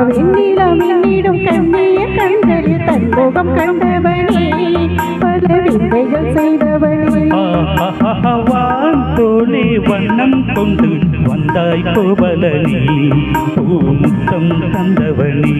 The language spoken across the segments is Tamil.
வெண்ணிலம் கண்ணிய கண்களில் தன்முகம் கண்டவனே பல விந்தைகள் செய்தவனே வான்தோளே வண்ணம் கொண்டு வந்தாய் கோவலனே பூமுத்தம் தந்தவனே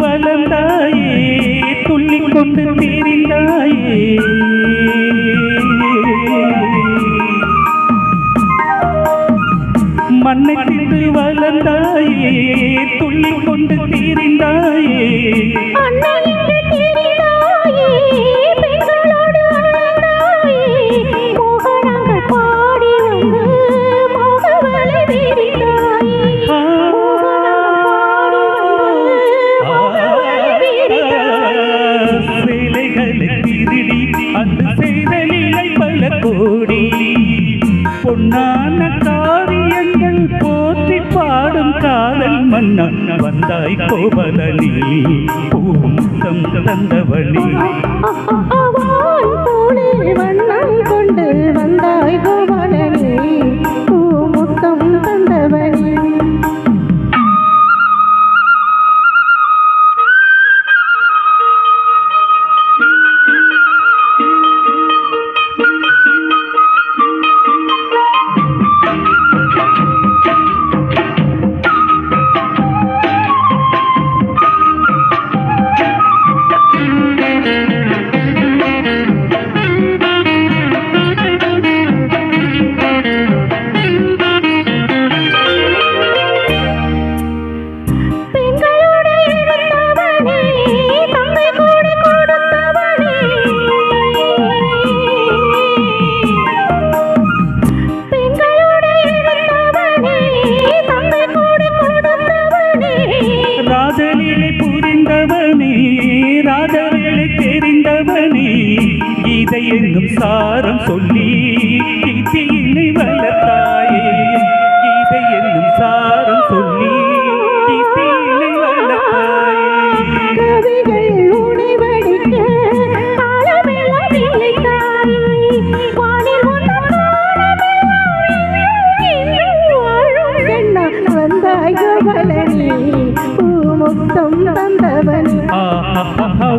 வளர்ந்தாயே துள்ளிக் கொண்டு தீரிந்தாயே மண்ணை தின்று வளர்ந்தாயே துள்ளிக் கொண்டு தீரிந்தாயே அந்த செய்தலிலை பல கோடி பொன்னான காரியங்கள் போற்றி பாடும் காதல் மன்னன் வந்தாய் கோவலனே பூமுத்தம் தந்தவனே வண்ணம் கொண்டு வந்தாய் கோவலனே பூமுத்தம் தந்தவனே ராஜவேளை தெரிந்தவனே கீதை என்னும் சாரம் சொல்லி கீர்த்தியினை வளர்த்தாயே கீதை என்னும் சாரம் சொல்லி கீர்த்தியினை வளர்த்தாயே கவிகள் உனைவடிக்க காலமெல்லாம் இழைத்தாயே வானில் வந்தாய் கோவலனே பூமுத்தம் தந்தவனே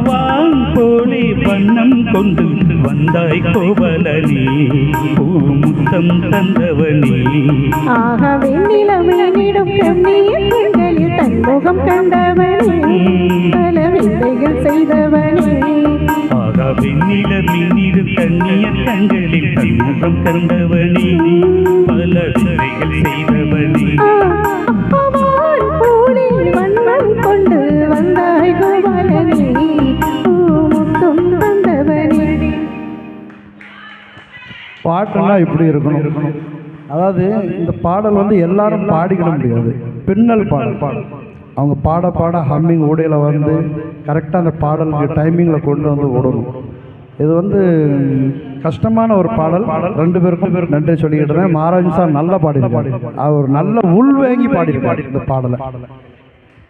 வான்தோளே வண்ணம் கொண்டு வந்தாய் கோவலனே பூமுத்தம் தந்தவனே வெண்ணிலம் கண்ணிய கண்களில் தன்முகம் கண்டவனே பல விந்தைகள் செய்தவனே வெண்ணிலம் கண்ணிய கண்களில் தன்முகம் கண்டவனே பல விந்தைகள் செய்தவனே கொண்டு வந்தாய் கோவலனே பூமுத்தம் தந்தவனே. பாட்டெல்லாம் இப்படி இருக்கணும். அதாவது இந்த பாடல் வந்து எல்லாரும் பாடிக்கிட முடியாது. பின்னல் பாடல் அவங்க பாட பாட ஹம்மிங் ஓடையில் வந்து கரெக்டாக அந்த பாடலுக்கு டைமிங்கில் கொண்டு வந்து ஓடணும். இது வந்து கஷ்டமான ஒரு பாடல். ரெண்டு பேருக்கும் நன்றி சொல்லிக்கிட்டு இருந்தேன். மாராஜன் சார் நல்லா பாடியிருப்பாரு. அவர் நல்ல உள்வாங்கி பாடியிருப்பாரு இந்த பாடலை.